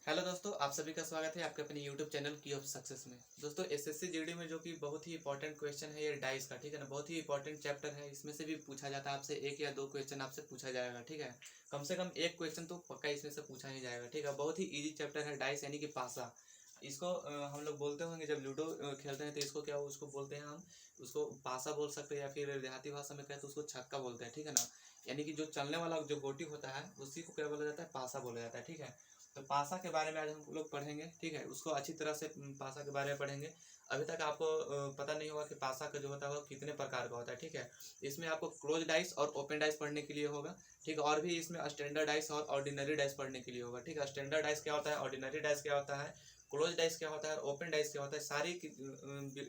Hello दोस्तों, आप सभी का स्वागत है आपके अपने यूट्यूब चैनल की ऑफ सक्सेस में। दोस्तों एसएससी जीडी में जो कि बहुत ही इंपॉर्टेंट क्वेश्चन है ये डाइस का, ठीक है ना। बहुत ही इंपॉर्टेंट चैप्टर है, इसमें से भी पूछा जाता है आपसे। एक या दो क्वेश्चन आपसे पूछा जाएगा, ठीक है। कम से कम एक क्वेश्चन तो पक्का इसमें से पूछा ही जाएगा, ठीक है। बहुत ही ईजी चैप्टर है डाइस यानी कि पासा। इसको हम लोग बोलते होंगे जब लूडो खेलते हैं तो इसको क्या उसको बोलते हैं हम, उसको पासा बोल सकते हैं, या फिर देहाती भाषा में कहें तो उसको छक्का बोलते हैं, ठीक है ना। यानी कि जो चलने वाला जो गोटी होता है उसी को क्या बोला जाता है, पासा बोला जाता है, ठीक है। तो पासा के बारे में आज हम लोग पढ़ेंगे, ठीक है। उसको अच्छी तरह से पासा के बारे में पढ़ेंगे। अभी तक आपको पता नहीं होगा कि पासा का जो होता है वो कितने प्रकार का होता है, ठीक है। इसमें आपको क्लोज डाइस और ओपन डाइस पढ़ने के लिए होगा, ठीक है। और भी इसमें स्टैंडर्ड डाइस और ऑर्डिनरी डाइस पढ़ने के लिए होगा, ठीक है। स्टैंडर्ड डाइस क्या होता है, ऑर्डिनरी डाइस क्या होता है, क्लोज डाइस क्या होता है, ओपन डाइस क्या होता है, सारी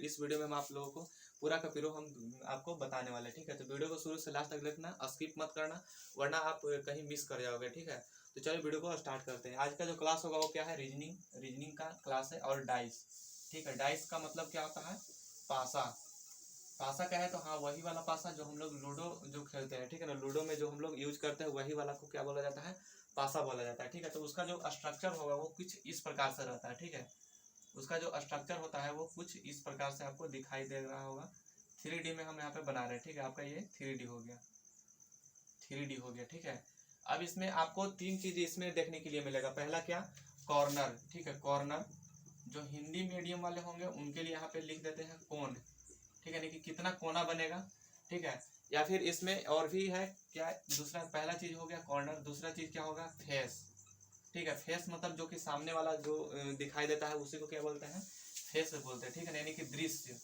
इस वीडियो में हम आप लोगों को पूरा का पूरा हम आपको बताने वाले हैं, ठीक है। तो वीडियो को शुरू से लास्ट तक देखना, स्किप मत करना, वरना आप कहीं मिस कर जाओगे, ठीक है। तो चलो वीडियो को स्टार्ट करते हैं। आज का जो क्लास होगा वो क्या है, रीजनिंग का क्लास है और डाइस, ठीक है। डाइस का मतलब क्या होता है, पासा। पासा क्या है तो हाँ वही वाला पासा जो हम लोग लूडो जो खेलते हैं, ठीक है ना। लूडो में जो हम लोग यूज करते हैं वही वाला को क्या बोला जाता है, पासा बोला जाता है, ठीक है। तो उसका जो स्ट्रक्चर होगा वो कुछ इस प्रकार से रहता है, ठीक है। उसका जो स्ट्रक्चर होता है वो कुछ इस प्रकार से आपको दिखाई दे रहा होगा। 3D में हम यहाँ पे बना रहे हैं, ठीक है। आपका ये 3D हो गया, 3D हो गया, ठीक है। अब इसमें आपको तीन चीज इसमें देखने के लिए मिलेगा। पहला क्या, कॉर्नर, ठीक है। कॉर्नर जो हिंदी मीडियम वाले होंगे उनके लिए यहाँ पे लिख देते हैं कोण, ठीक है। नहीं कि कितना कोना बनेगा, ठीक है। या फिर इसमें और भी है क्या, दूसरा पहला चीज हो गया कॉर्नर, दूसरा चीज क्या होगा, फेस, ठीक है। फेस मतलब जो कि सामने वाला जो दिखाई देता है उसी को क्या बोलते हैं, फेस बोलते हैं, ठीक है। यानी कि दृश्य,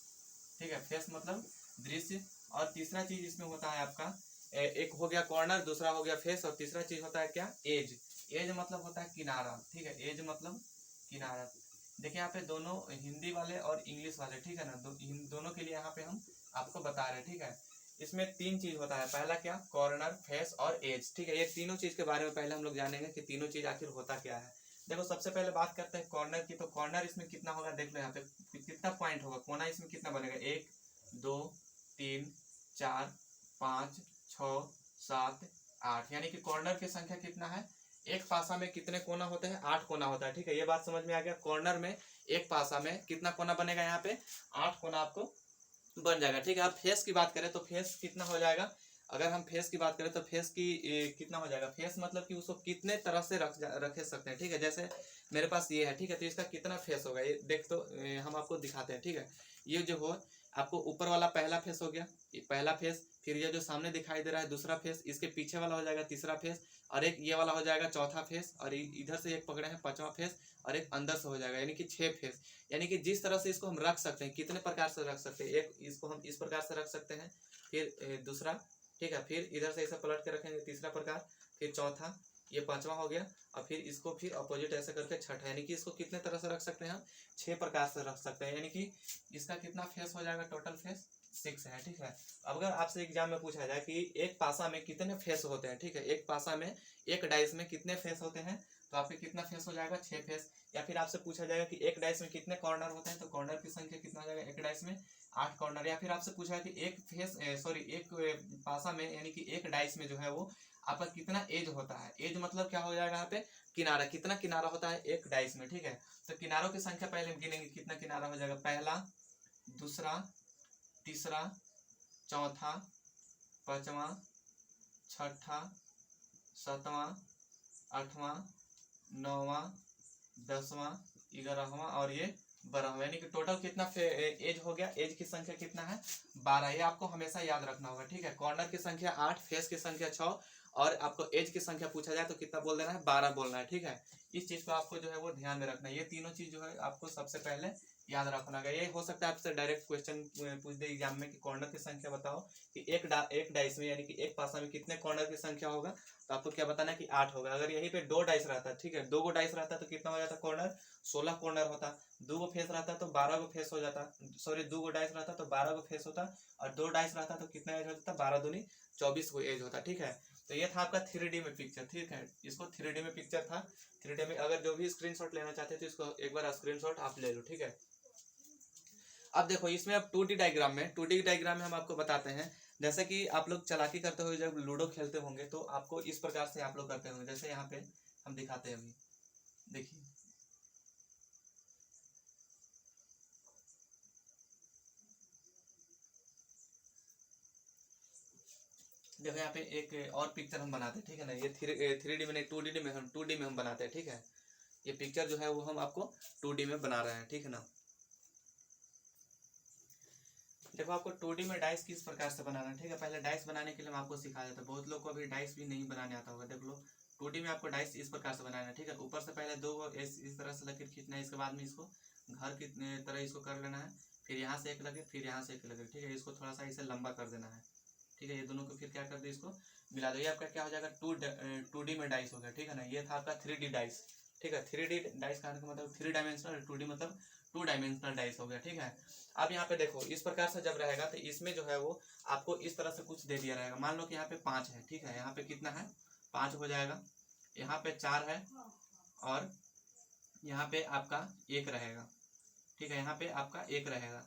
ठीक है। फेस मतलब दृश्य। और तीसरा चीज इसमें होता है आपका एक हो गया कॉर्नर, दूसरा हो गया फेस, और तीसरा चीज होता है क्या, एज। एज मतलब होता है किनारा, ठीक है। एज मतलब किनारा। देखिए यहाँ पे दोनों हिंदी वाले और इंग्लिश वाले, ठीक है ना, दोनों के लिए यहाँ पे हम आपको बता रहे हैं, ठीक है। इसमें तीन चीज होता है, पहला क्या, कॉर्नर, फेस और एज, ठीक है। ये तीनों चीज के बारे में पहले हम लोग जानेंगे कि तीनों चीज आखिर होता क्या है। देखो सबसे पहले बात करते हैं कॉर्नर की। तो कॉर्नर इसमें कितना होगा, देख लो यहाँ पे कितना पॉइंट होगा, कोना इसमें कितना बनेगा, 1 2 3 4 5 6 7 8, यानी कि कॉर्नर की संख्या कितना है, एक पासा में कितने कोना होते हैं, 8 कोना होता है, ठीक है। ये बात समझ में आ गया। कॉर्नर में एक पासा में कितना कोना बनेगा, यहाँ पे 8 कोना आपको बन जाएगा, ठीक है। अब फेस की बात करें तो फेस कितना हो जाएगा, अगर हम फेस की बात करें तो फेस की कितना हो जाएगा, फेस मतलब कि उसको कितने तरह से रख सकते हैं, ठीक है। जैसे मेरे पास ये है, ठीक है, तो इसका कितना फेस होगा ये देख, तो हम आपको दिखाते हैं, ठीक है। ये जो हो आपको ऊपर वाला पहला फेस हो गया, ये पहला फेस। फिर ये जो सामने दिखाई दे रहा है दूसरा फेस, इसके पीछे वाला हो जाएगा तीसरा फेस, और एक ये वाला हो जाएगा चौथा फेस, और इधर से एक पकड़े हैं पांचवा फेस, और एक अंदर से हो जाएगा, यानी कि 6 फेस। यानी कि जिस तरह से इसको हम रख सकते हैं, कितने प्रकार से रख सकते हैं, एक इसको हम इस प्रकार से रख सकते हैं, फिर दूसरा, ठीक है, फिर इधर से ऐसा पलट के रखेंगे तीसरा प्रकार, फिर चौथा, ये पांचवा हो गया, और फिर इसको फिर अपोजिट ऐसे करके छठा, यानी कि इसको कितने तरह से रख सकते हैं हम, 6 प्रकार से रख सकते हैं। यानी कि इसका कितना फेस हो जाएगा, टोटल फेस 6 है, ठीक है। अब अगर आपसे एग्जाम में पूछा जाए कि एक पासा में कितने फेस होते हैं, ठीक है, एक पासा में एक डाइस में कितने फेस होते हैं, तो आपके कितना फेस हो जाएगा, 6 फेस। या फिर आपसे पूछा जाएगा कि एक डाइस में कितने कॉर्नर होते हैं, तो कॉर्नर की संख्या कितना हो जाएगा, एक डाइस में 8 कॉर्नर। या फिर आपसे पूछा है कि एक फेस सॉरी एक पासा में यानी कि एक डाइस में जो है वो आपका कितना एज होता है। एज मतलब क्या हो जाएगा यहाँ पे, किनारा, कितना किनारा होता है एक डाइस में, ठीक है। तो किनारों की संख्या पहले हम गिनेंगे, कितना किनारा हो जाएगा, पहला, दूसरा, तीसरा, चौथा, पांचवा, छठा, सातवां, आठवां, नौवां, 10वां, 11वां और ये 12वां, यानी कि टोटल कितना एज हो गया, एज की संख्या कितना है, 12। ये आपको हमेशा याद रखना होगा, ठीक है। कॉर्नर की संख्या 8, फेस की संख्या 6, और आपको एज की संख्या पूछा जाए तो कितना बोल देना है, 12 बोलना है, ठीक है। इस चीज को आपको जो है वो ध्यान में रखना है। ये तीनों चीज जो है आपको सबसे पहले याद रखना है। ये हो सकता है आपसे डायरेक्ट क्वेश्चन पूछ दे एग्जाम में कि कॉर्नर की संख्या बताओ, कि एक डाइस में यानी कि एक पासा में कितने कॉर्नर की संख्या होगा, तो आपको क्या बताना है कि 8 होगा। अगर यहीं पे 2 डाइस रहता है, ठीक है, 2 गो डाइस रहता है तो कितना हो जाता कॉर्नर, 16 कॉर्नर होता। 2 गो फेस रहता तो 12 गो फेस हो जाता, सॉरी 2 गो डाइस रहता तो 12 गो फेस होता, और 2 डाइस रहता तो कितना एज हो जाता, 12 दूनी 24 को एज होता, ठीक है। तो ये था आपका 3D में पिक्चर, ठीक है। इसको 3D में पिक्चर था। 3D में अगर जो भी स्क्रीनशॉट लेना चाहते हैं तो इसको एक बार स्क्रीनशॉट आप ले लो, ठीक है। अब देखो इसमें अब 2D डायग्राम में, 2D डायग्राम में हम आपको बताते हैं, जैसे कि आप लोग चालाकी करते हुए जब लूडो खेलते होंगे तो आपको इस प्रकार से आप लोग करते होंगे, जैसे यहाँ पे हम दिखाते हैं अभी, देखिए देखो यहाँ पे एक और पिक्चर हम बनाते हैं, ठीक है ना। ये 3D में नहीं, 2D में हम बनाते हैं, ठीक है। ये पिक्चर जो है वो हम आपको 2D में बना रहे हैं, ठीक है ना। देखो आपको 2D में डाइस किस प्रकार से बनाना है, ठीक है। पहले डाइस बनाने के लिए हम आपको सिखा देते हैं, बहुत लोग को अभी डाइस भी नहीं बनाने आता होगा। देख लो 2D में आपको डाइस इस प्रकार से बनाना है, ठीक है। ऊपर से पहले दो इस तरह से लकीर खींचना है, इसके बाद में इसको घर की तरह इसको कर लेना है, फिर यहाँ से एक लकीर, फिर यहाँ से एक लकीर, ठीक है। इसको थोड़ा सा इसे लंबा कर देना है, ठीक है। ये दोनों को फिर क्या कर दो, इसको मिला दो। ये आपका क्या हो जाएगा, 2D में डाइस हो गया, ठीक है ना। ये था आपका 3D डाइस, ठीक है। 3D डाइस का मतलब 3 डायमेंशनल, 2D मतलब 2 डायमेंशनल डाइस हो गया, ठीक है। अब यहाँ पे देखो इस प्रकार से जब रहेगा तो इसमें जो है वो आपको इस तरह से कुछ दे दिया रहेगा। मान लो कि यहाँ पे 5 है, ठीक है। यहाँ पे कितना है, 5 हो जाएगा। यहाँ पे 4 है और यहाँ पे आपका 1 रहेगा, ठीक है। यहाँ पे आपका 1 रहेगा।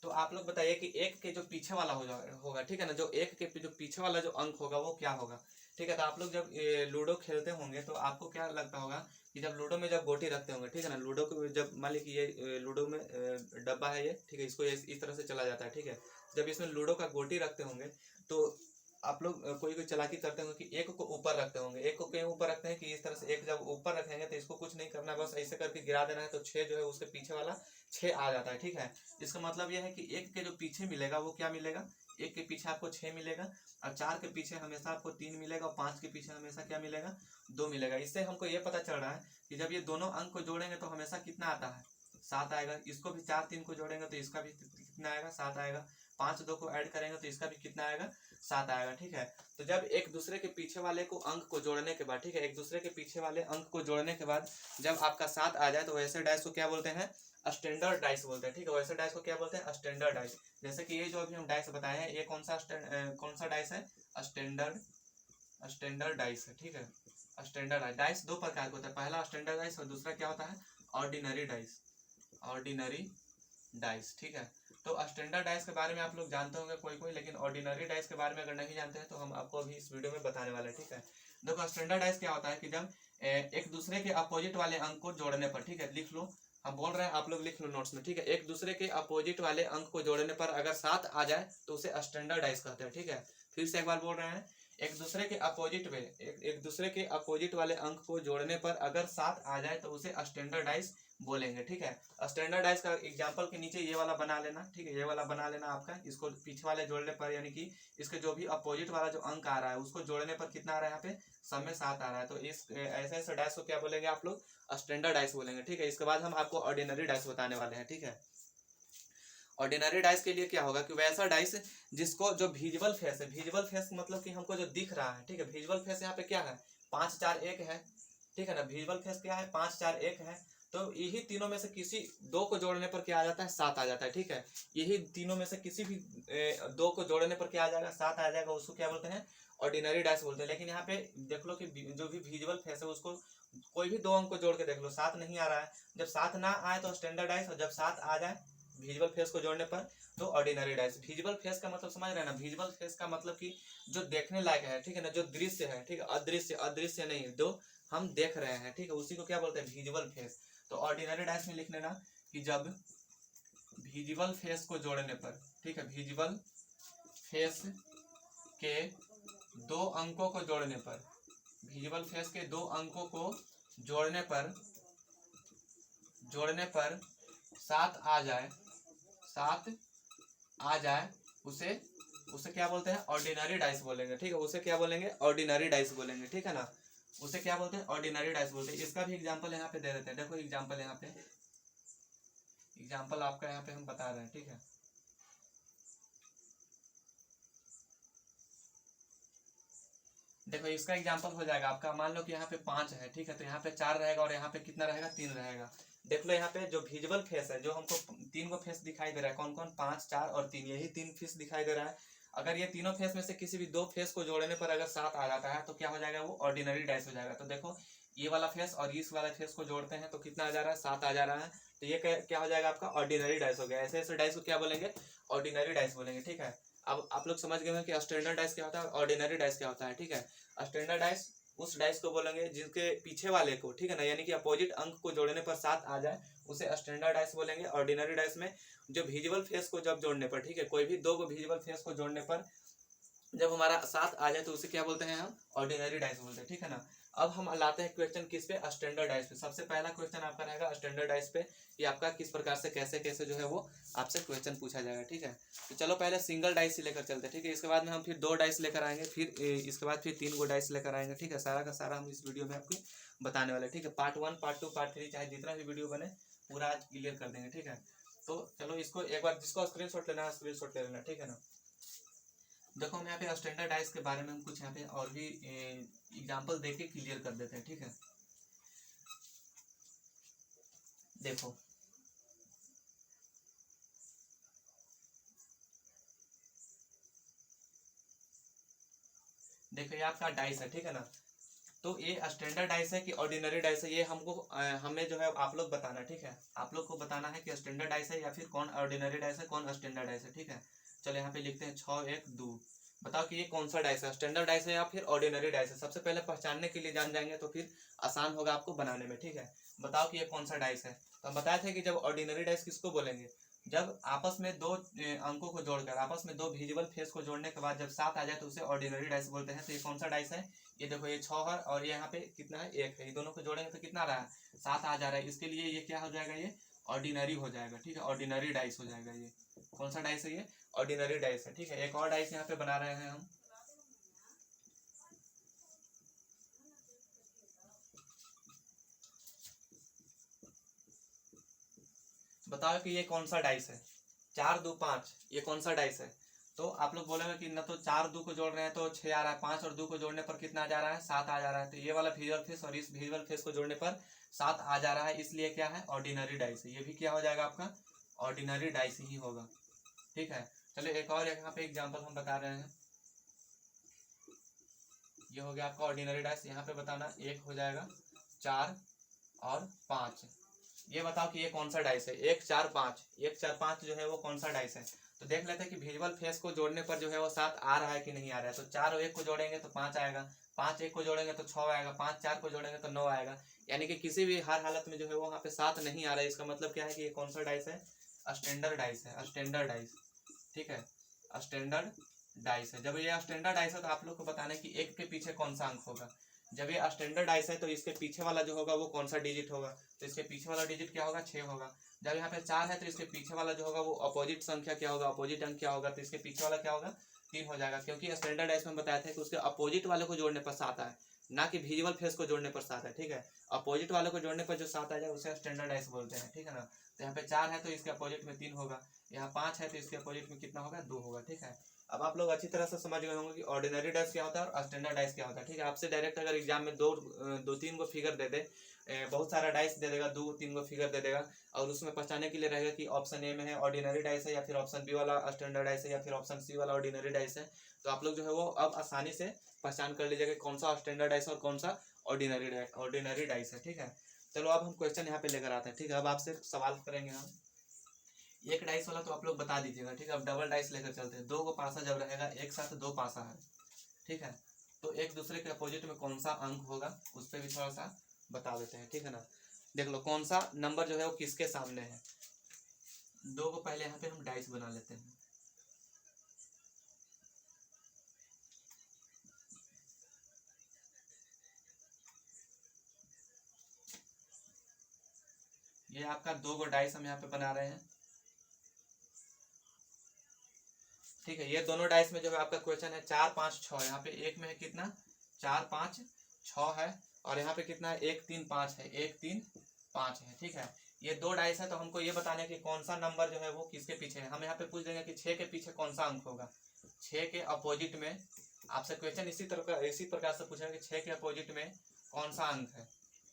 तो आप लोग बताइए कि 1 के जो पीछे वाला होगा, ठीक है ना। जो 1 के जो पीछे वाला जो अंक होगा वो क्या होगा, ठीक है। तो आप लोग जब लूडो खेलते होंगे तो आपको क्या लगता होगा कि जब लूडो में जब गोटी रखते होंगे, ठीक है ना। लूडो को जब मान ली कि ये लूडो में डब्बा है ये, ठीक है। इसको इस तरह से चला जाता है, ठीक है। जब इसमें लूडो का गोटी रखते होंगे तो आप लोग कोई चालाकी करते होंगे कि 1 को ऊपर रखते होंगे। 1 को क्यों ऊपर रखते हैं कि इस तरह से 1 जब ऊपर रखेंगे तो इसको कुछ नहीं करना, बस ऐसे करके गिरा देना है, तो 6 जो है उसके पीछे वाला 6 आ जाता है, ठीक है। इसका मतलब यह है कि 1 के जो पीछे मिलेगा वो क्या मिलेगा, 1 के पीछे आपको 6 मिलेगा, और 4 के पीछे हमेशा आपको 3 मिलेगा, और 5 के पीछे हमेशा क्या मिलेगा, 2 मिलेगा। इससे हमको ये पता चल रहा है कि जब ये दोनों अंक को जोड़ेंगे तो हमेशा कितना आता है, 7 आएगा। इसको भी 4 3 को जोड़ेंगे तो इसका भी कितना आएगा, 7 आएगा। 5 2 को ऐड करेंगे तो इसका भी कितना आएगा, 7 आएगा, ठीक है। तो जब एक दूसरे के पीछे वाले को अंक को जोड़ने के बाद, ठीक है, एक दूसरे के पीछे वाले अंक को जोड़ने के बाद जब आपका 7 आ जाए तो वैसे डाइस को क्या बोलते हैं, स्टैंडर्ड डाइस बोलते हैं, ठीक है। वैसे डाइस को क्या बोलते हैं, स्टैंडर्ड डाइस। जैसे कि ये जो अभी हम डाइस बताए हैं, ये कौन सा डाइस है, स्टैंडर्ड डाइस है, ठीक है। स्टैंडर्ड डाइस 2 प्रकार का होता है, पहला स्टैंडर्ड डाइस और दूसरा क्या होता है, ऑर्डिनरी डाइस, ठीक है। तो स्टैंडर्ड डाइस के बारे में आप लोग जानते होंगे कोई, लेकिन ऑर्डिनरी डाइस के बारे में अगर नहीं जानते हैं तो हम आपको अभी इस वीडियो में बताने वाले हैं, ठीक है। देखो स्टैंडर्ड डाइस क्या होता है कि जब एक दूसरे के अपोजिट वाले अंक को जोड़ने पर, ठीक है, लिख लो, हम बोल रहे हैं, आप लोग लिख लो नोट्स में, ठीक है। एक दूसरे के अपोजिट वाले अंक को जोड़ने पर अगर 7 आ जाए तो उसे स्टैंडर्ड डाइस कहते हैं, ठीक है। फिर से एक बार बोल रहे हैं, एक दूसरे के अपोजिट वाले अंक को जोड़ने पर अगर 7 आ जाए तो उसे स्टैंडर्ड डाइस बोलेंगे, ठीक है। स्टैंडर्ड डाइस का एग्जांपल के नीचे ये वाला बना लेना, ठीक है। ये वाला बना लेना आपका, इसको पीछे वाले जोड़ने पर, यानी कि इसके जो भी अपोजिट वाला जो अंक आ रहा है उसको जोड़ने पर कितना आ रहा है, यहाँ पे सब में 7 आ रहा है। तो इस ऐसे डाइस को क्या बोलेंगे आप लोग, स्टैंडर्ड डाइस बोलेंगे, ठीक है। इसके बाद हम आपको ऑर्डिनरी डाइस बताने वाले हैं, ठीक है। ऑर्डिनरी डाइस के लिए क्या होगा कि वैसा डाइस जिसको जो विजुअल फेस है, विजुअल फेस मतलब कि हमको जो दिख रहा है, ठीक है। विजुअल फेस यहाँ पे क्या है, 5 4 1 है, ठीक है ना। विजुअल फेस क्या है, 5 4 1 है। तो यही तीनों में से किसी 2 को जोड़ने पर क्या आ जाता है, 7 आ जाता है, ठीक है। यही तीनों में से किसी भी 2 को जोड़ने पर क्या आ जाएगा, 7 आ जाएगा, उसको क्या बोलते हैं, ऑर्डिनरी डाइस बोलते हैं। लेकिन यहाँ पे देख लो कि जो भी विजुअल फेस है उसको कोई भी 2 अंक को जोड़ के देख लो, 7 नहीं आ रहा है। जब 7 ना आए तो स्टैंडर्ड डाइस, और जब 7 आ जाए विजुअल फेस को जोड़ने पर तो ऑर्डिनरी डाइस। विजुअल फेस का मतलब समझ रहे हैं ना, विजुअल फेस का मतलब कि जो देखने लायक है, ठीक है ना, जो दृश्य है, ठीक है। अदृश्य नहीं, जो हम देख रहे हैं, ठीक है, उसी को क्या बोलते हैं, विजुअल फेस। तो ऑर्डिनरी डाइस में लिख लेना कि जब विजुअल फेस को जोड़ने पर, ठीक है, विजुअल फेस के 2 अंकों को जोड़ने पर, विजुअल फेस के 2 अंकों को जोड़ने पर 7 आ जाए उसे क्या बोलते हैं, ऑर्डिनरी डाइस बोलेंगे, ठीक है। उसे क्या बोलेंगे, ऑर्डिनरी डाइस बोलेंगे, ठीक है ना। उसे क्या बोलते हैं, ऑर्डिनरी डाइस बोलते हैं। इसका भी एग्जांपल यहाँ पे दे देते हैं। देखो एग्जांपल यहाँ पे, एग्जांपल आपका यहाँ पे हम बता रहे हैं, ठीक है। देखो इसका एग्जांपल हो जाएगा आपका, मान लो कि यहाँ पे 5 है, ठीक है। तो यहाँ पे 4 रहेगा और यहाँ पे कितना रहेगा, 3 रहेगा। देख लो यहाँ पे जो विजुअल फेस है, जो हमको 3 को फेस दिखाई दे रहा है, कौन कौन, 5 4 और 3, यही 3 फेस दिखाई दे रहा है। अगर ये तीनों फेस में से किसी भी 2 फेस को जोड़ने पर अगर 7 आ जाता है तो क्या हो जाएगा, वो ऑर्डिनरी डाइस हो जाएगा। तो देखो ये वाला फेस और इस वाला फेस को जोड़ते हैं तो कितना आ जा रहा है, 7 आ जा रहा है। तो ये क्या हो जाएगा आपका, ऑर्डिनरी डाइस हो गया। ऐसे ऐसे डाइस को क्या बोलेंगे, ऑर्डिनरी डाइस बोलेंगे, ठीक है। अब आप लोग समझ गए हैं कि स्टैंडर्ड डाइस क्या होता है, ऑर्डिनरी डाइस क्या होता है, ठीक है। स्टैंडर्ड डाइस उस डाइस को बोलेंगे जिसके पीछे वाले को, ठीक है ना, यानी कि अपोजिट अंक को जोड़ने पर 7 आ जाए उसे स्टैंडर्ड डाइस बोलेंगे। ऑर्डिनरी डाइस में जो विजुअल फेस को जब जोड़ने पर, ठीक है, कोई भी 2 को विजुअल फेस को जोड़ने पर जब हमारा 7 आ जाए तो उसे क्या बोलते हैं हम, ऑर्डिनरी डाइस बोलते हैं, ठीक है ना। अब हम लाते हैं क्वेश्चन किस पे, स्टैंडर्ड डाइस पे। सबसे पहला क्वेश्चन आपका रहेगा स्टैंडर्ड डाइस पे, कि आपका किस प्रकार से कैसे कैसे जो है वो आपसे क्वेश्चन पूछा जाएगा, ठीक है। तो चलो पहले सिंगल डाइस लेकर चलते हैं, ठीक है। इसके बाद में हम फिर 2 डाइस लेकर आएंगे, फिर इसके बाद फिर 3 गो डाइस लेकर आएंगे, ठीक है। सारा का सारा हम इस वीडियो में आपको बताने वाले, ठीक है। पार्ट 1 पार्ट 2 पार्ट 3 चाहे जितना भी वीडियो बने पूरा आज क्लियर कर देंगे, ठीक है। तो चलो इसको एक बार, जिसको स्क्रीनशॉट लेना है स्क्रीनशॉट ले लेना, ठीक है ना। देखो हम यहाँ पे स्टैंडर्ड डाइस के बारे में हम कुछ यहाँ पे और भी एग्जांपल देके क्लियर कर देते हैं, ठीक है। देखो देखो ये आपका डाइस है, ठीक है ना। तो ये स्टैंडर्ड डाइस है कि ऑर्डिनरी डाइस है, ये हमको हमें जो है आप लोग बताना, ठीक है। आप लोग को बताना है कि स्टैंडर्ड डाइस है या फिर कौन ऑर्डिनरी डाइस है, कौन स्टैंडर्ड डाइस है, ठीक है। चलो यहाँ पे लिखते हैं 6 1 2। बताओ कि ये कौन सा डाइस है, स्टैंडर्ड डाइस है या फिर ऑर्डिनरी डाइस है। सबसे पहले पहचानने के लिए जान जाएंगे तो फिर आसान होगा आपको बनाने में, ठीक है। बताओ कि ये कौन सा डाइस है। तो हम बताए थे कि जब ऑर्डिनरी डाइस किसको बोलेंगे, जब आपस में दो अंकों को जोड़कर, आपस में दो विजिबल फेस को जोड़ने के बाद जब 7 आ जाए तो उसे ऑर्डिनरी डाइस बोलते हैं। तो ये कौन सा डाइस है, ये देखो ये 6 है और ये यहाँ पे कितना है 1 है, ये दोनों को जोड़ेंगे तो कितना रहा है 7 आ जा रहा है। इसके लिए ये क्या हो जाएगा, ये ऑर्डिनरी हो जाएगा, ठीक है। ऑर्डिनरी डाइस हो जाएगा। ये कौन सा डाइस है, ये ऑर्डिनरी डाइस है, ठीक है। एक और डाइस यहाँ पे बना रहे हैं हम। बताओ कि ये कौन सा डाइस है, 4 2 5, ये कौन सा डाइस है। तो आप लोग बोलेंगे कि ना तो 4 2 को जोड़ रहे हैं तो 6 आ रहा है, 5 और 2 को जोड़ने पर कितना आ जा रहा है 7 आ जा रहा है। तो ये वाला विजुअल फेस और इस विजुअल फेस को जोड़ने पर 7 आ जा रहा है, इसलिए क्या है ऑर्डिनरी डाइस है। ये भी क्या हो जाएगा आपका ऑर्डिनरी डाइस ही होगा, ठीक है। चलिए एक और यहाँ पे एग्जाम्पल हम बता रहे हैं। ये हो गया आपका ऑर्डिनरी डाइस। यहाँ पे बताना 1 हो जाएगा 4 और 5। ये बताओ कि ये कौन सा डाइस है, 1 4 5, 1 4 5 जो है वो कौन सा डाइस है। तो देख लेते हैं कि विजुअल फेस को जोड़ने पर जो है वो 7 आ रहा है कि नहीं आ रहा है। तो 4 और 1 को जोड़ेंगे तो 5 आएगा, 5 1 को जोड़ेंगे तो 6 आएगा, 5 4 को जोड़ेंगे तो 9 आएगा। यानी कि किसी भी हर हालत में जो है वो वहाँ पे 7 नहीं आ रहा है। इसका मतलब क्या है कि ये कौन सा डाइस है, स्टैंडर्ड डाइस है, स्टैंडर्ड डाइस, ठीक है। स्टैंडर्ड डाइस है। जब ये स्टैंडर्ड डाइस है तो आप लोग को बताना है कि 1 के पीछे कौन सा अंक होगा। जब ये स्टैंडर्ड डाइस है तो इसके पीछे वाला जो होगा वो कौन सा डिजिट होगा, तो इसके पीछे वाला डिजिट क्या होगा 6 होगा। जब यहाँ पे 4 है तो इसके पीछे वाला जो होगा वो अपोजिट संख्या क्या होगा, अपोजिट अंक क्या होगा, तो इसके पीछे वाला क्या होगा 3 हो जाएगा। क्योंकि स्टैंडर्ड डाइस में बताया था कि उसके अपोजिट वाले को जोड़ने पर 7 आए, ना कि विजुअल फेस को जोड़ने पर 7 है, ठीक है। अपोजिट वाले को जोड़ने पर जो 7 आ जाए उसे स्टैंडर्ड डाइस बोलते हैं, ठीक है ना। तो यहाँ पे 4 है तो इसके अपोजिट में 3 होगा, यहाँ 5 है तो इसके अपोजिट में कितना होगा 2 होगा, ठीक है। अब आप लोग अच्छी तरह से समझ गए होंगे कि ऑर्डिनरी डाइस क्या होता है और स्टैंडर्ड डाइस क्या होता है, ठीक है। आपसे डायरेक्ट अगर एग्जाम में दो तीन को फिगर दे दे, बहुत सारा डाइस दे देगा, 2 3 को फिगर दे देगा और उसमें पहचानने के लिए रहेगा कि ऑप्शन ए में है ऑर्डिनरी डाइस है या फिर ऑप्शन बी वाला स्टैंडर्ड डाइस है या फिर ऑप्शन सी वाला ऑर्डिनरी डाइस है। तो आप लोग जो है वो अब आसानी से पहचान कर लीजिएगा कौन सा स्टैंडर्ड डाइस और कौन सा ऑर्डिनरी डाइस है, ठीक है। चलो अब हम क्वेश्चन यहाँ पे लेकर आते हैं, ठीक है। अब आपसे सवाल करेंगे हम। एक डाइस वाला तो आप लोग बता दीजिएगा, ठीक है। अब डबल डाइस लेकर चलते हैं। 2 को पासा जब रहेगा एक साथ 2 पासा है, ठीक है। तो एक दूसरे के अपोजिट में कौन सा अंक होगा उस पर भी थोड़ा सा बता देते हैं, ठीक है ना। देख लो कौन सा नंबर जो है वो किसके सामने है। 2 को पहले यहाँ पे हम डाइस बना लेते हैं। ये आपका 2 को डाइस हम यहाँ पे बना रहे हैं, ठीक है। ये दोनों डाइस में जो है आपका क्वेश्चन है 4 5 6, यहाँ पे एक में है कितना 4 5 6 है और यहाँ पे कितना है 1 3 5 है, 1 3 5 है, ठीक है। ये 2 डाइस है तो हमको ये बताना है कि कौन सा नंबर जो है वो किसके पीछे है। हम यहाँ पे पूछ देंगे कि 6 के पीछे कौन सा अंक होगा। 6 के अपोजिट में आपसे क्वेश्चन इसी प्रकार से पूछेंगे कि 6 के अपोजिट में कौन सा अंक है,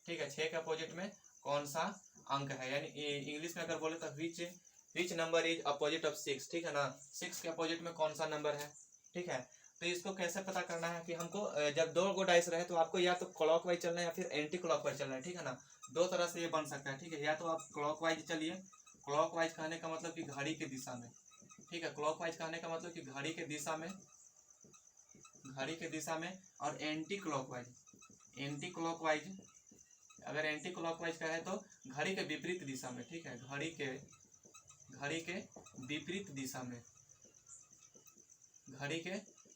ठीक है। 6 के अपोजिट में कौन सा अंक है, यानी इंग्लिश में अगर बोले तो which number is opposite of 6, ठीक है ना। 6 के अपोजिट में कौन सा नंबर है, ठीक है। तो इसको कैसे पता करना है कि हमको जब 2 गो डाइस रहे तो आपको या तो क्लॉकवाइज चलना है या फिर एंटी क्लॉकवाइज चलना है, ठीक है ना। 2 तरह से ये बन सकता है, ठीक है। या तो आप क्लॉकवाइज चलिए, क्लॉकवाइज कहने का मतलब कि घड़ी के दिशा में, ठीक है। क्लॉकवाइज कहने का मतलब कि घड़ी के दिशा में, घड़ी के दिशा में। और एंटी क्लॉकवाइज, एंटी क्लॉकवाइज अगर एंटी क्लॉकवाइज का है तो घड़ी के विपरीत दिशा में, ठीक है। घड़ी के विपरीत दिशा में, घड़ी के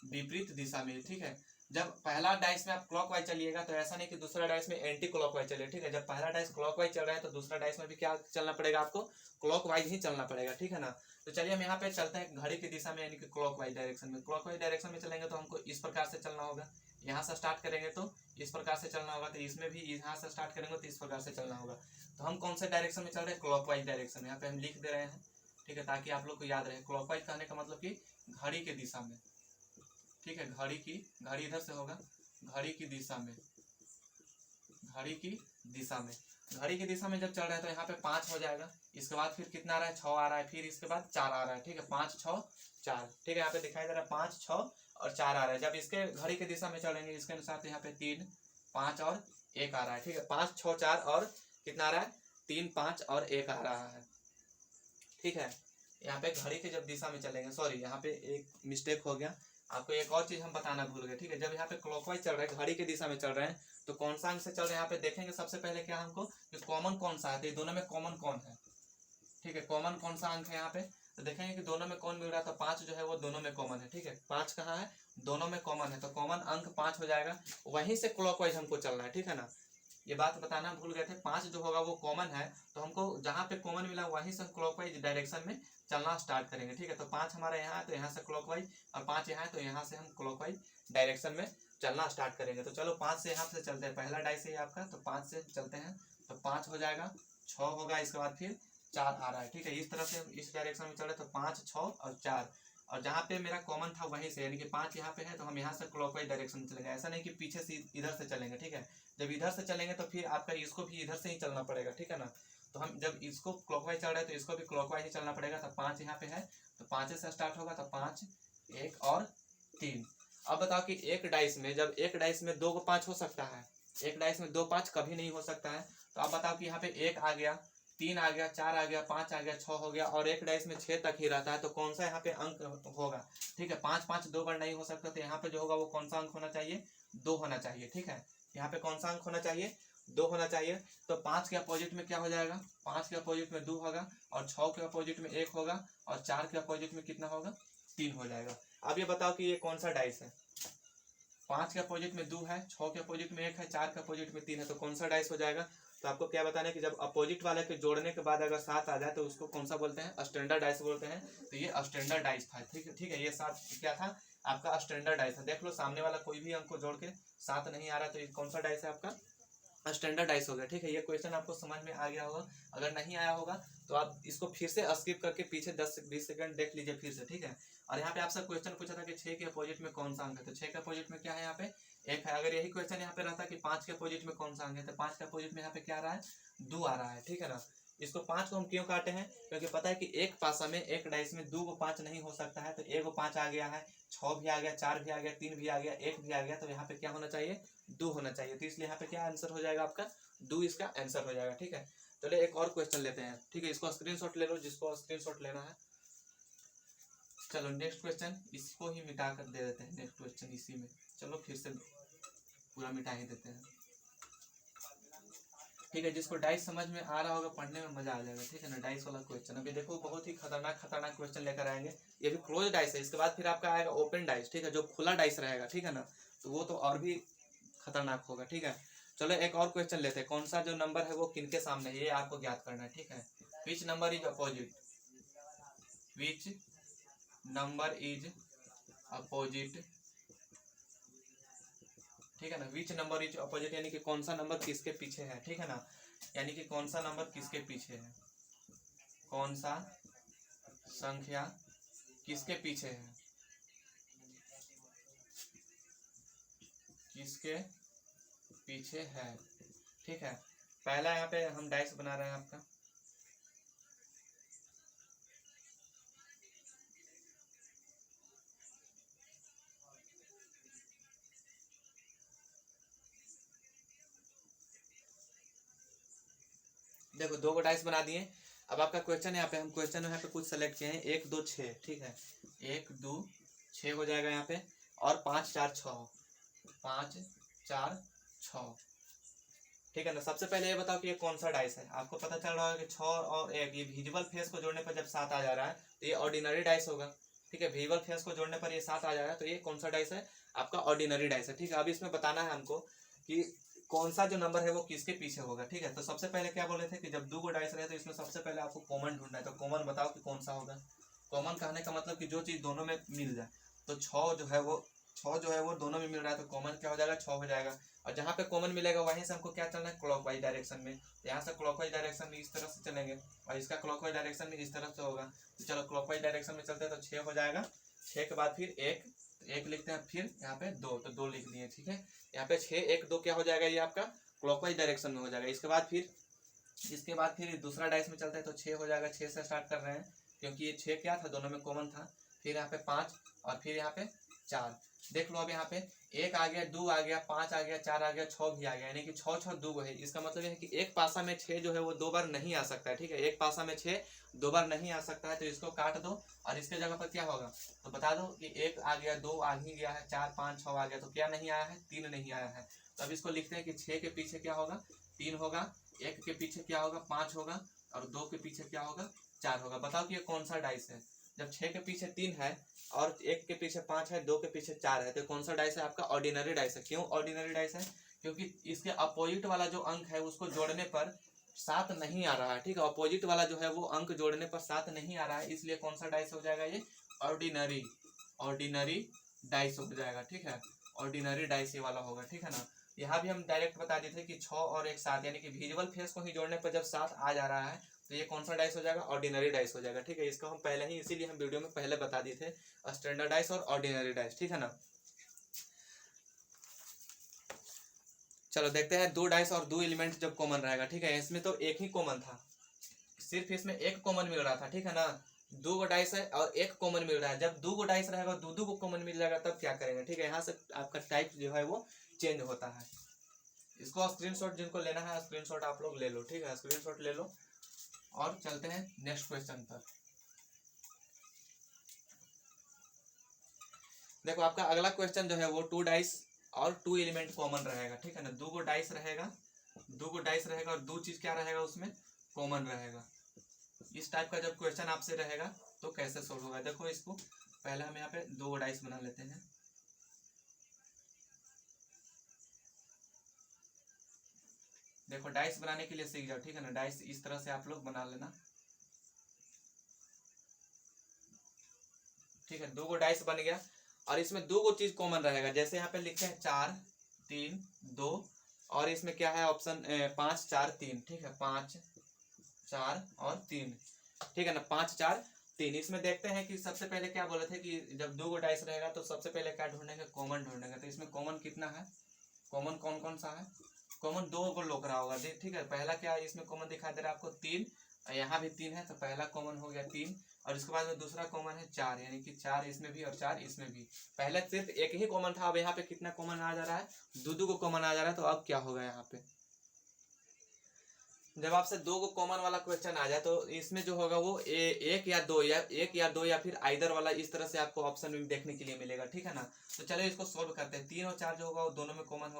विपरीत दिशा में, ठीक है। जब पहला डाइस में आप क्लॉकवाइज चलिएगा तो ऐसा नहीं कि दूसरा डाइस में एंटी क्लॉकवाइज चले, ठीक है। जब पहला डाइस क्लॉकवाइज चल रहा है तो दूसरा डाइस में भी क्या चलना पड़ेगा आपको, क्लॉकवाइज ही चलना पड़ेगा, ठीक है ना। तो चलिए हम यहाँ पे चलते हैं घड़ी की दिशा में, यानी कि क्लॉकवाइज डायरेक्शन में। क्लॉकवाइज डायरेक्शन में चलेंगे तो हमको इस प्रकार से चलना होगा, यहाँ से स्टार्ट करेंगे तो इस प्रकार से चलना होगा, तो इसमें भी यहाँ से स्टार्ट करेंगे तो इस प्रकार से चलना होगा। तो हम कौन से डायरेक्शन में चल रहे हैं, क्लॉकवाइज डायरेक्शन में। यहाँ पे हम लिख दे रहे हैं, ठीक है, ताकि आप लोग को याद रहे। क्लॉकवाइज कहने का मतलब कि घड़ी के दिशा में, ठीक है। घड़ी इधर से होगा, घड़ी की दिशा में, घड़ी की दिशा में, घड़ी की दिशा में जब चल रहा है तो यहाँ पे 5 हो जाएगा। इसके बाद फिर कितना आ रहा है, 6 आ रहा है, फिर इसके बाद 4 आ रहा है, ठीक है। 5 6 4, ठीक है। यहाँ पे दिखाई दे रहा है 5 6 और 4 आ रहा है। जब इसके घड़ी की दिशा में चलेंगे इसके अनुसार तो यहाँ पे 3 5 और 1 आ रहा है, ठीक है। 5 6 4 और कितना आ रहा है, 3 5 और 1 आ रहा है, ठीक है। यहाँ पे घड़ी के जब दिशा में चलेंगे, सॉरी यहाँ पे एक मिस्टेक हो गया, आपको एक और चीज हम बताना भूल गए, ठीक है। जब यहाँ पे क्लॉकवाइज चल रहा है, घड़ी के दिशा में चल रहे हैं, तो कौन सा अंक से चल रहे हैं यहाँ पे देखेंगे सबसे पहले क्या हमको, कि कॉमन कौन सा है, तो दोनों में कॉमन कौन है, ठीक है। कॉमन कौन सा अंक है यहाँ पे, तो देखेंगे कि दोनों में कौन मिल रहा है, तो 5 जो है वो दोनों में कॉमन है, ठीक है। 5 कहाँ है, दोनों में कॉमन है, तो कॉमन अंक 5 हो जाएगा। वहीं से क्लॉकवाइज हमको चलना है, ठीक है ना। ये बात बताना भूल गए थे, 5 जो होगा वो कॉमन है, तो हमको जहाँ पे कॉमन मिला वहीं से क्लॉकवाइज डायरेक्शन में चलना स्टार्ट करेंगे, ठीक है। तो 5 हमारे यहाँ है तो यहाँ से क्लॉकवाइज, और 5 यहाँ है तो यहाँ से हम क्लॉकवाइज डायरेक्शन में चलना स्टार्ट करेंगे। तो चलो 5 से यहाँ से चलते हैं, पहला डाइस है आपका, तो 5 से चलते हैं, तो 5 हो जाएगा, 6 होगा, इसके बाद फिर 4 आ रहा है, ठीक है। इस तरह से हम इस डायरेक्शन में चल रहे हैं, तो 5 6 और 4, और जहाँ पे मेरा कॉमन था वहीं से, यानी कि 5 यहाँ पे है तो हम यहाँ से क्लॉकवाइज डायरेक्शन में चलेंगे। ऐसा नहीं कि पीछे से इधर से चलेंगे, ठीक है। जब इधर से चलेंगे तो फिर आपका इसको भी इधर से ही चलना पड़ेगा, ठीक है ना। तो हम जब इसको क्लॉकवाइज चल रहे हैं तो इसको भी क्लॉकवाइज ही चलना पड़ेगा। तो 5 यहाँ पे है तो 5 से स्टार्ट होगा, तो 5 1 और 3। अब बताओ कि एक डाइस में, जब एक डाइस में 2 5 हो सकता है, एक डाइस में 2 5 कभी नहीं हो सकता है। तो अब बताओ कि यहाँ पे 1 आ गया, 3 आ गया, 4 आ गया, 5 आ गया, 6 हो गया, और एक डाइस में 6 तक ही रहता है, तो कौन सा यहाँ पे अंक होगा, ठीक है। 5 5 2 बार नहीं हो सकता, तो यहाँ पे जो होगा वो कौन सा अंक होना चाहिए, 2 होना चाहिए, ठीक है। यहाँ पे कौन सा अंक होना चाहिए, 2 होना चाहिए। तो 5 के अपोजिट में क्या हो जाएगा, 5 के अपोजिट में 2 होगा, और 6 के अपोजिट में 1 होगा, और 4 के अपोजिट में कितना होगा, 3 हो जाएगा। अब ये बताओ कि ये कौन सा डाइस है, 5 के अपोजिट में 2 है, 6 के अपोजिट में 1 है, 4 के अपोजिट में 3 है, तो कौन सा डाइस हो जाएगा। तो आपको क्या बताना है कि जब अपोजिट वाले के जोड़ने के बाद अगर 7 आ जाए तो उसको कौन सा बोलते हैं, स्टैंडर्ड डाइस बोलते हैं। तो ये स्टैंडर्ड डाइस था, ठीक है, ठीक है। ये 7 क्या था, आपका स्टैंडर्ड डाइस था। देख लो सामने वाला कोई भी अंक को जोड़ के 7 नहीं आ रहा, तो ये कौन सा डाइस है आपका, स्टैंडर्ड डाइस हो गया, ठीक है। ये क्वेश्चन आपको समझ में आ गया होगा। अगर नहीं आया होगा तो आप इसको फिर से स्किप करके पीछे 10 से 20 सेकंड देख लीजिए फिर से, ठीक है। और यहाँ पे आपसे क्वेश्चन पूछा था कि 6 के अपोजिट में कौन सा अंक है, तो 6 के अपोजिट में क्या है, यहाँ पे 1 है। अगर यही क्वेश्चन यहाँ पे रहता कि 5 के अपोजिट में कौन सा अंक है, तो 5 के अपोजिट में यहाँ पे क्या आ रहा है, 2 आ रहा है, ठीक है ना। इसको 5 को हम क्यों काटे हैं, क्योंकि पता है कि एक पासा में, एक डाइस में 2 को 5 नहीं हो सकता है, तो 1 को 5 आ गया है, 6 भी आ गया, 4 भी आ गया, 3 भी आ गया, 1 भी आ गया, तो यहाँ पे क्या होना चाहिए, 2 होना चाहिए। तो इसलिए यहाँ पे क्या आंसर हो जाएगा आपका, 2 इसका आंसर हो जाएगा, ठीक है। चलिए एक और क्वेश्चन लेते हैं, ठीक है। इसको स्क्रीनशॉट ले लो जिसको स्क्रीनशॉट लेना है। चलो नेक्स्ट क्वेश्चन, इसको ही मिटा कर दे देते हैं, नेक्स्ट क्वेश्चन इसी में, चलो फिर से पूरा मिटा ही देते हैं, ठीक है। जिसको डाइस समझ में आ रहा होगा पढ़ने में मजा आ जाएगा, ठीक है ना। डाइस वाला क्वेश्चन अभी देखो बहुत ही खतरनाक खतरनाक क्वेश्चन लेकर आएंगे। ये भी क्लोज डाइस है, इसके बाद फिर आपका आएगा ओपन डाइस, ठीक है, जो खुला डाइस रहेगा, ठीक है ना। तो वो तो और भी खतरनाक होगा, ठीक है। चलो एक और क्वेश्चन लेते हैं, कौन सा जो नंबर है वो किनके सामने है, ये आपको ज्ञात करना है, ठीक है। Which number is opposite, which number is opposite, ठीक है ना। विच नंबर इज अपोजिट यानी कि कौन सा नंबर किसके पीछे है, ठीक है ना। यानी कि कौन सा नंबर किसके पीछे है, कौन सा संख्या किसके पीछे है, किसके पीछे है, ठीक है। पहला यहाँ पे हम डाइस बना रहे हैं आपका, देखो 2 डाइस बना दिए। अब आपका क्वेश्चन यहाँ पे, हम क्वेश्चन यहाँ पे कुछ सेलेक्ट किए हैं, 1 2 6, ठीक है। 1 2 6 हो जाएगा यहाँ पे, और 5 4 6, 5 4 6, ठीक है ना। सबसे पहले ये बताओ कि ये कौन सा डाइस है। आपको पता चल रहा है कि 6 और 1 ये विजिबल फेस को जोड़ने पर जब 7 आ जा रहा है तो ये ऑर्डिनरी डाइस होगा, ठीक है। विजुअल फेस को जोड़ने पर ये 7 आ जाएगा, तो ये कौन सा डाइस है आपका ऑर्डिनरी डाइस है, ठीक है। अब इसमें बताना है हमको कि कौन सा जो नंबर है वो किसके पीछे होगा, ठीक है। तो सबसे पहले क्या बोले थे कि जब 2 डाइस रहे तो इसमें सबसे पहले आपको कॉमन ढूंढना है, तो कॉमन बताओ कि कौन सा होगा। कॉमन कहने का मतलब कि जो चीज दोनों में मिल जाए, तो 6 जो है वो दोनों में मिल रहा है, तो कॉमन क्या हो जाएगा 6 हो जाएगा। और जहाँ पे कॉमन मिलेगा वहीं से हमको क्या चलना है क्लॉकवाइज डायरेक्शन में, यहाँ से क्लॉकवाइज डायरेक्शन में इस तरह से चलेंगे और इसका क्लॉकवाइज डायरेक्शन में इस तरह से होगा। तो चलो क्लॉकवाइज डायरेक्शन में चलते हैं, तो 6 हो जाएगा। 6 के बाद फिर एक लिखते हैं, फिर यहाँ पे 2, तो 2 लिख दिए, ठीक है। यहाँ पे 6 1 2 क्या हो जाएगा, ये आपका क्लॉकवाइज डायरेक्शन में हो जाएगा। इसके बाद फिर दूसरा डाइस में चलते हैं, तो 6 हो जाएगा। 6 से स्टार्ट कर रहे हैं क्योंकि ये 6 क्या था, दोनों में कॉमन था। फिर यहाँ पे 5 और फिर यहाँ पे 4। देख लो अब यहाँ पे 1 आ गया, 2 आ गया, 5 आ गया, 4 आ गया, 6 भी आ गया, यानी कि 6 6 2 है। इसका मतलब ये है कि एक पासा में 6 जो है वो 2 बार नहीं आ सकता है, ठीक है। एक पासा में 6 2 बार नहीं आ सकता है, तो इसको काट दो और इसके जगह पर क्या होगा, तो बता दो कि 1 आ गया, 2 आ ही गया है, 4 5 6 आ गया, तो क्या नहीं आया है, 3 नहीं आया है। तो अब इसको लिखते हैं कि 6 के पीछे क्या होगा, 3 होगा, 1 के पीछे क्या होगा, 5 होगा, और 2 के पीछे क्या होगा, 4 होगा। बताओ कि ये कौन सा डाइस है। जब 6 के पीछे 3 है और 1 के पीछे 5 है, 2 के पीछे 4 है, तो कौन सा डाइस है आपका ऑर्डिनरी डाइस है। क्यों ऑर्डिनरी डाइस है, क्योंकि इसके अपोजिट वाला जो अंक है उसको जोड़ने पर 7 नहीं आ रहा है, ठीक है। अपोजिट वाला जो है वो अंक जोड़ने पर 7 नहीं आ रहा है, इसलिए कौन सा डाइस हो जाएगा, ये ऑर्डिनरी डाइस हो जाएगा, ठीक है। ऑर्डिनरी डाइस ये वाला होगा, ठीक है ना। यहाँ भी हम डायरेक्ट बता देते हैं कि 6 और 1 7, यानी कि विजुअल फेस को ही जोड़ने पर जब 7 आ जा रहा है तो ये कौन सा डाइस हो जाएगा, ऑर्डिनरी डाइस हो जाएगा, ठीक है। इसको हम पहले ही इसीलिए हम वीडियो में पहले बता दिए थे, स्टैंडर्ड डाइस और ऑर्डिनरी डाइस, ठीक है ना। चलो देखते हैं 2 डाइस और 2 एलिमेंट जब कॉमन रहेगा, ठीक है। इसमें तो एक ही कॉमन था, सिर्फ इसमें एक कॉमन मिल रहा था, ठीक है ना। 2 डाइस है और एक कॉमन मिल रहा है। जब 2 डाइस रहेगा, 2 को कॉमन मिल जाएगा, तब क्या करेंगे, ठीक है। यहाँ से आपका टाइप जो है वो चेंज होता है। इसको स्क्रीनशॉट जिनको लेना है स्क्रीनशॉट आप लोग ले लो, ठीक है। स्क्रीनशॉट ले लो और चलते हैं नेक्स्ट क्वेश्चन पर। देखो आपका अगला क्वेश्चन जो है वो 2 डाइस और 2 एलिमेंट कॉमन रहेगा, ठीक है ना। 2 डाइस रहेगा, 2 डाइस रहेगा और 2 चीज क्या रहेगा उसमें कॉमन रहेगा। इस टाइप का जब क्वेश्चन आपसे रहेगा तो कैसे सोल्व होगा, देखो इसको पहले हम यहाँ पे 2 डाइस बना लेते हैं। देखो डाइस बनाने के लिए सीख जाओ, ठीक है ना। डाइस इस तरह से आप लोग बना लेना, ठीक है। 2 डाइस बन गया और इसमें 2 चीज कॉमन रहेगा। जैसे यहाँ पे लिखते हैं 4 3 2 और इसमें क्या है ऑप्शन 5 4 3, ठीक है। 5 4 और 3, ठीक है ना। 5 4 3। इसमें देखते हैं कि सबसे पहले क्या बोले थे कि जब 2 डाइस रहेगा तो सबसे पहले क्या ढूंढेंगे, कॉमन ढूंढेंगे। तो इसमें कॉमन कितना है, कॉमन कौन कौन सा है, कॉमन 2 को लोक रहा होगा, ठीक है। पहला क्या है इसमें कॉमन दिखाई दे रहा है आपको 3, यहाँ भी 3 है, तो पहला कॉमन हो गया 3। और इसके बाद में दूसरा कॉमन है 4, यानी कि 4 इसमें भी और 4 इसमें भी। पहले सिर्फ एक ही कॉमन था, अब यहाँ पे कितना कॉमन आ जा रहा है, 2 को कॉमन आ जा रहा है। तो अब क्या होगा, यहाँ पे जब आपसे 2 को कॉमन वाला क्वेश्चन आ जाए तो इसमें जो होगा वो एक या दो या फिर आइदर वाला, इस तरह से आपको ऑप्शन में देखने के लिए मिलेगा, ठीक है ना। तो चलो इसको सोल्व करते हैं। 3 और 4 जो होगा वो दोनों में कॉमन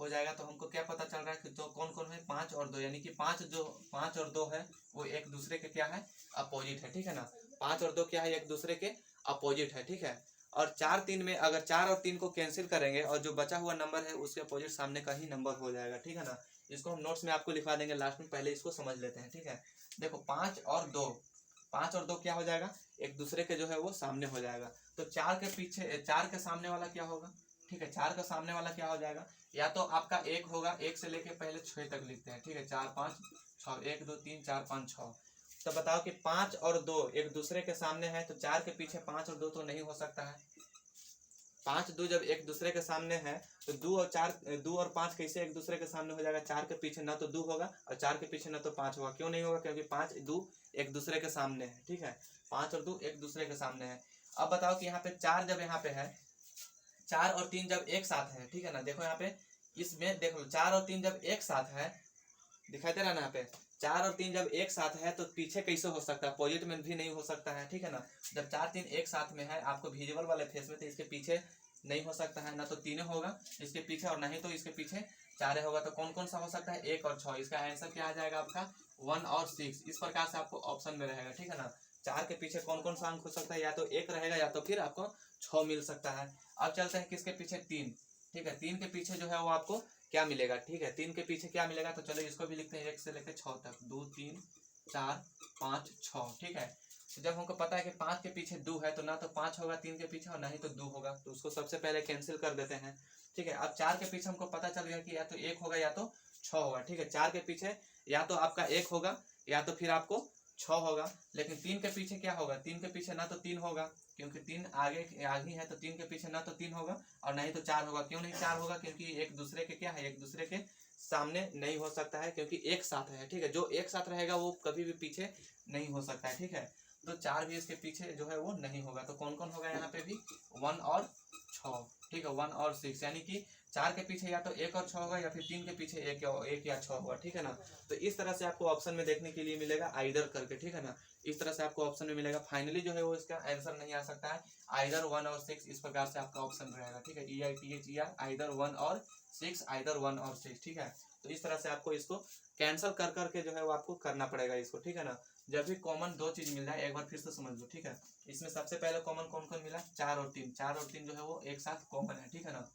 हो जाएगा। तो हमको क्या पता चल रहा है कि जो कौन कौन है, 5 और 2, यानी कि 5 और 2 है वो एक दूसरे के क्या है, अपोजिट है, ठीक है ना। 5 और 2 क्या है, एक दूसरे के अपोजिट है, ठीक है। और 4 3 में अगर 4 और 3 को कैंसिल करेंगे और जो बचा हुआ नंबर है उसके अपोजिट सामने का ही नंबर हो जाएगा, ठीक है ना। इसको हम नोट्स में आपको लिखवा देंगे लास्ट में, पहले इसको समझ लेते हैं, ठीक है। देखो 5 और 2 क्या हो जाएगा, एक दूसरे के जो है वो सामने हो जाएगा। तो 4 के पीछे 4 के सामने वाला क्या होगा, ठीक है। 4 का सामने वाला क्या हो जाएगा, या तो आपका 1 होगा, 1 से लेके पहले 6 तक लिखते हैं, ठीक है। 4 5 6, 1 2 3 4 5 6। तो बताओ कि 5 और 2 एक दूसरे के सामने है, तो 4 के पीछे 5 और 2 तो नहीं हो सकता है। 5 2 जब एक दूसरे के सामने है तो 2 और 5 कैसे एक दूसरे के सामने हो जाएगा। 4 के पीछे ना तो 2 होगा और 4 के पीछे ना तो 5 होगा। क्यों नहीं होगा, क्योंकि 5 2 एक दूसरे के सामने है, ठीक है। 5 और 2 एक दूसरे के सामने है। अब बताओ कि यहाँ पे 4 जब यहाँ पे है, 4 और 3 जब एक साथ है, ठीक है ना। देखो यहाँ पे इसमें देख लो 4 और 3 जब एक साथ है, दिखाई दे रहा है ना यहाँ पे 4 और 3 जब एक साथ है तो पीछे कैसे हो सकता है, अपोजिट में भी नहीं हो सकता है, ठीक है ना। जब 4 3 एक साथ में है आपको विजुअल वाले फेस में, तो इसके पीछे नहीं हो सकता है, ना तो 3 होगा इसके पीछे और नहीं तो इसके पीछे 4 होगा। तो कौन कौन सा हो सकता है, 1 और 6। इसका आंसर क्या आ जाएगा आपका 1 और 6। इस प्रकार से आपको ऑप्शन में रहेगा, ठीक है ना। 4 के पीछे कौन कौन सा अंक हो सकता है, या तो 1 रहेगा या तो फिर आपको 6 मिल सकता है। अब चलते हैं किसके पीछे, 3, ठीक है। 3 के पीछे जो है वो आपको क्या मिलेगा, ठीक है। 3 के पीछे क्या मिलेगा, तो चलो इसको भी लिखते हैं 1 से लेकर 6 तक, 2 3 4 5 6, ठीक है। तो जब हमको पता है कि 5 के पीछे 2 है, तो ना तो 5 होगा 3 के पीछे और ना ही तो 2 होगा, तो उसको सबसे पहले कैंसिल कर देते हैं, ठीक है। अब 4 के पीछे हमको पता चल गया कि या तो 1 होगा या तो 6 होगा, ठीक है। 4 के पीछे या तो आपका 1 होगा या तो फिर आपको 6 होगा, लेकिन 3 के पीछे क्या होगा, 3 के पीछे ना तो 3 होगा क्योंकि 3 आगे आगे है, तो 3 के पीछे ना तो 3 होगा और ना ही तो 4 होगा। क्यों नहीं 4 होगा, क्योंकि एक दूसरे के क्या है, एक दूसरे के सामने नहीं हो सकता है, क्योंकि एक साथ है, ठीक है। जो एक साथ रहेगा वो कभी भी पीछे नहीं हो सकता है, ठीक है। तो 4 भी इसके पीछे जो है वो नहीं होगा। तो कौन कौन होगा यहाँ पे भी, 1 और 6, ठीक है, 1 और 6, यानी कि 4 के पीछे या तो 1 और 6 होगा या फिर 3 के पीछे 1 या 6 होगा, ठीक है ना। तो इस तरह से आपको ऑप्शन में देखने के लिए मिलेगा आइदर करके, ठीक है ना। इस तरह से आपको ऑप्शन में मिलेगा। फाइनली जो है वो इसका आंसर नहीं आ सकता है, आइदर 1 और 6, इस प्रकार से आपका ऑप्शन रहेगा, ठीक है। EITHER, आइदर 1 और 6, आइदर 1 और 6, ठीक है। तो इस तरह से आपको इसको कैंसिल कर करके जो है वो आपको करना पड़ेगा इसको, ठीक है ना। जब भी कॉमन 2 चीज मिल जाए एक बार फिर से समझ लो, ठीक है। इसमें सबसे पहले कॉमन कौन कौन मिला, 4 और 3, 4 और 3 जो है वो एक साथ कॉमन है, ठीक है ना।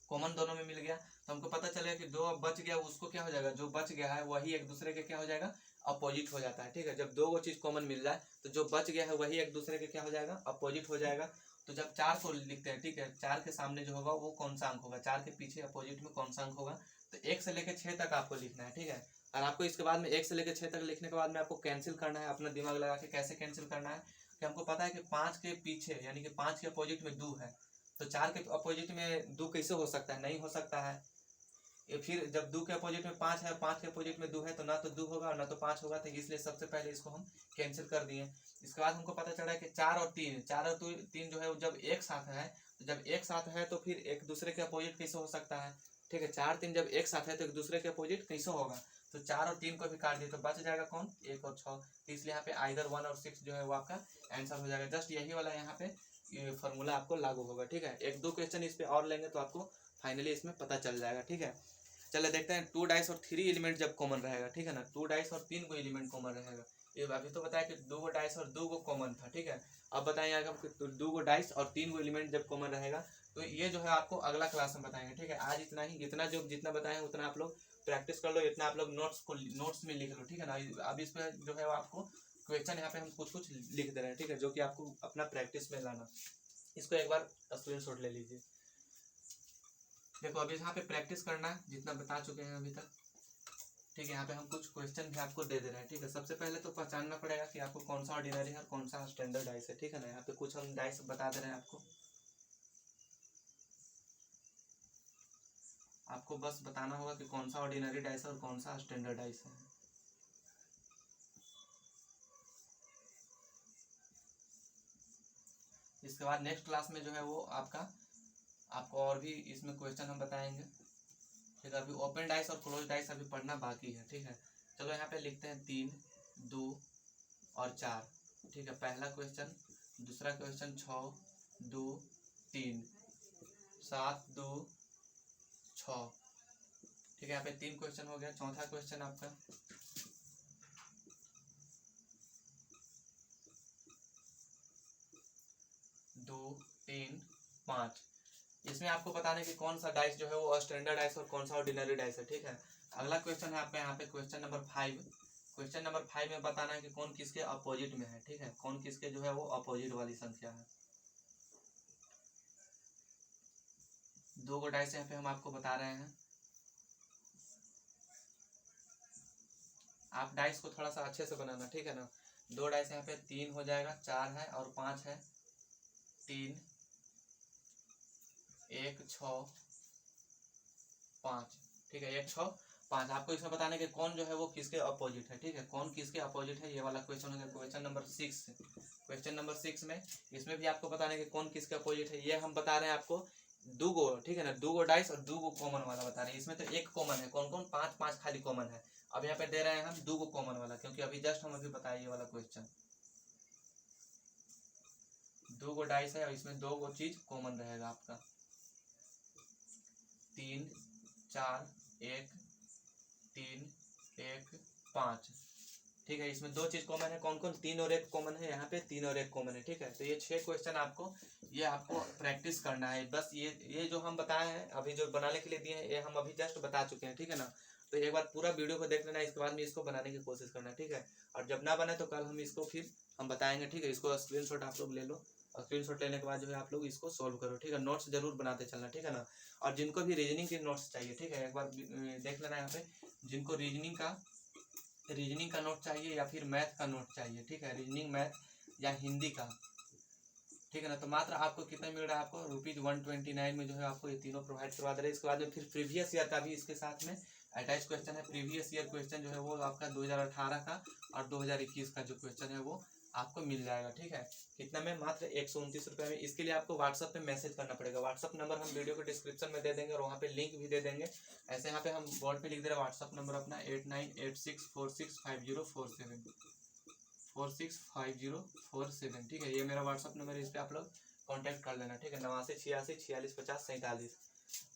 कॉमन दोनों में मिल गया, तो हमको पता चलेगा कि 2 अब बच गया, उसको क्या हो जाएगा, जो बच गया है वही एक दूसरे के क्या हो जाएगा, अपोजिट हो जाता है, ठीक है। जब 2 चीज कॉमन मिल जाए तो जो बच गया है वही एक दूसरे के क्या हो जाएगा, अपोजिट हो जाएगा। तो जब 4 को लिखते हैं, ठीक है, 4 के सामने जो होगा वो कौन सा अंक होगा, 4 के पीछे अपोजिट में कौन सा अंक होगा, तो 1 से लेकर 6 तक आपको लिखना है, ठीक है। और आपको इसके बाद में 1 से लेकर 6 तक लिखने के बाद में आपको कैंसिल करना है, अपना दिमाग लगा के कैसे कैंसिल करना है, कि हमको पता है कि 5 के पीछे यानी कि 5 के अपोजिट में 2 है, तो 4 के अपोजिट में 2 कैसे हो सकता है, नहीं हो सकता है। ये फिर जब 2 के अपोजिट में 5 है, 5 के अपोजिट में 2 है, तो ना तो 2 होगा और ना तो 5 होगा, तो इसलिए सबसे पहले इसको हम कैंसिल कर दिए। इसके बाद हमको पता चला कि 4 और 3 जो है जब एक साथ है, तो जब एक साथ है तो फिर एक दूसरे के अपोजिट कैसे हो सकता है, ठीक है। 4 3 जब एक साथ है तो एक दूसरे के अपोजिट कैसे होगा, तो 4 और 3 को भी काट दिए तो बच जाएगा कौन, 1 और 6, तो इसलिए यहाँ पे आइदर 1 और 6 जो है वो आपका आंसर हो जाएगा। जस्ट यही वाला यहाँ पे ये फॉर्मूला आपको लागू होगा, ठीक है। 1 2 क्वेश्चन इस पे और लेंगे तो आपको फाइनली इसमें पता चल जाएगा, ठीक है। चले देखते हैं 2 डाइस और 3 एलिमेंट जब कॉमन रहेगा, ठीक है ना। 2 डाइस और 3 को एलिमेंट कॉमन रहेगा। ये अभी तो बताया कि 2 डाइस और 2 कॉमन था, ठीक है। अब बताएंगे आगे 2 डाइस और 3 एलिमेंट जब कॉमन रहेगा, तो ये जो है आपको अगला क्लास में बताएंगे, ठीक है। आज इतना ही, जितना बताए उतना आप लोग प्रैक्टिस कर लो, इतना आप लोग नोट्स में लिख लो, ठीक है ना। अब इस पर जो है आपको क्वेश्चन यहाँ पे हम कुछ कुछ लिख दे रहे हैं, ठीक है, जो कि आपको अपना प्रैक्टिस में लाना। इसको एक बार स्क्रीनशॉट ले लीजिए। देखो अभी यहाँ पे प्रैक्टिस करना है जितना बता चुके हैं अभी तक, ठीक है। यहाँ पे हम कुछ क्वेश्चन भी आपको दे दे रहे हैं, ठीक है। सबसे पहले तो पहचानना पड़ेगा कि आपको कौन सा ऑर्डिनरी है और कौन सा स्टैंडर्ड डाइस है, ठीक है ना। यहाँ पे कुछ हम डाइस बता दे रहे हैं आपको बस बताना होगा कि कौन सा ऑर्डिनरी डाइस है और कौन सा स्टैंडर्ड डाइस है। इसके बाद नेक्स्ट क्लास में जो है वो आपको और भी इसमें क्वेश्चन हम बताएंगे, ठीक है। अभी ओपन डाइस और क्लोज डाइस अभी पढ़ना बाकी है, ठीक है। चलो यहाँ पे लिखते हैं 3 2 और 4, ठीक है। पहला क्वेश्चन, दूसरा क्वेश्चन 6 2 3 7 2 6, ठीक है। यहाँ पे 3 क्वेश्चन हो गया। चौथा क्वेश्चन आपका 2 3 5, इसमें आपको बताना है कि कौन सा डाइस जो है वो स्टैंडर्ड डाइस और कौन सा ऑर्डिनरी डाइस है, ठीक है। अगला क्वेश्चन है आपका यहाँ पे क्वेश्चन नंबर 5। क्वेश्चन नंबर 5 में बताना है कि कौन किसके अपोजिट में है, ठीक है। कौन किसके जो है वो अपोजिट वाली संख्या है। 2 डाइस यहाँ पे हम आपको बता रहे हैं। आप डाइस को थोड़ा सा अच्छे से बनाना, ठीक है ना। 2 डाइस यहाँ पे 3 हो जाएगा, 4 है और 5 है। 3 1 6 5, ठीक है। 1 6 5 आपको इसमें बताने के कौन जो है वो किसके अपोजिट है, ठीक है। कौन किसके अपोजिट है, ये वाला क्वेश्चन हो गया क्वेश्चन नंबर 6। क्वेश्चन नंबर 6 में इसमें भी आपको बताने के कौन किसके अपोजिट है। ये हम बता रहे हैं आपको 2 गो, ठीक है ना। 2 गो डाइस और 2 गो कॉमन वाला बता रहे हैं। इसमें तो एक कॉमन है, कौन कौन, 5 5 खाली कॉमन है। अब यहाँ पे दे रहे हैं हम 2 गो कॉमन वाला, क्योंकि अभी जस्ट हम अभी बताए ये वाला क्वेश्चन। 2 गो डाइस है और इसमें 2 गो चीज कॉमन रहेगा आपका। 3 4 1 3 1 5, ठीक है। इसमें 2 चीज कॉमन है, कौन कौन? 3 और 1 कॉमन है, यहाँ पे 3 और 1 कॉमन है, ठीक है। तो ये 6 क्वेश्चन आपको प्रैक्टिस करना है बस। ये जो हम बताए हैं अभी, जो बनाने के लिए दिए हैं, ये हम अभी जस्ट बता चुके हैं, ठीक है ना। तो एक बार पूरा वीडियो को देख लेना, इसके बाद में इसको बनाने की कोशिश करना, ठीक है। और जब ना बने तो कल हम इसको फिर हम बताएंगे, ठीक है। इसको स्क्रीनशॉट आप लोग ले लो, और स्क्रीनशॉट लेने के बाद जो है आप लोग इसको सोल्व करो, ठीक है। नोट्स जरूर बनाते चलना, ठीक है ना। और जिनको भी रीजनिंग के नोट्स चाहिए, ठीक है, एक बार देख लेना यहाँ पे, जिनको रीजनिंग का नोट चाहिए या फिर मैथ का नोट चाहिए, ठीक है, रीजनिंग, मैथ या हिंदी का, ठीक है ना। तो मात्र आपको कितना मिल रहा है? आपको ₹129 में जो है आपको ये तीनों प्रोवाइड करवा दे रहे हैं। इसके बाद में फिर प्रीवियस ईयर का भी इसके साथ में अटैच क्वेश्चन है। प्रीवियस ईयर क्वेश्चन जो है वो आपका 2018 का और 2021 का जो क्वेश्चन है वो आपको मिल जाएगा, ठीक है। कितना में? मात्र 129 रुपये में। इसके लिए आपको व्हाट्सअप पे मैसेज करना पड़ेगा। व्हाट्सअप नंबर हम वीडियो के डिस्क्रिप्शन में दे देंगे और वहाँ पे लिंक भी दे देंगे। ऐसे यहाँ पे हम बोर्ड पे लिख दे रहे हैं व्हाट्सअप नंबर अपना 8986465047 465047, ठीक है। ये मेरा व्हाट्सअप नंबर है, इस पर आप लोग कांटेक्ट कर लेना, ठीक है। 8986464650 47,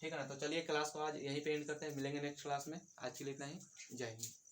ठीक है ना। तो चलिए क्लास को आज यहीं पे एंड करते हैं, मिलेंगे नेक्स्ट क्लास में। आज के लिए इतना ही, जय हिंद।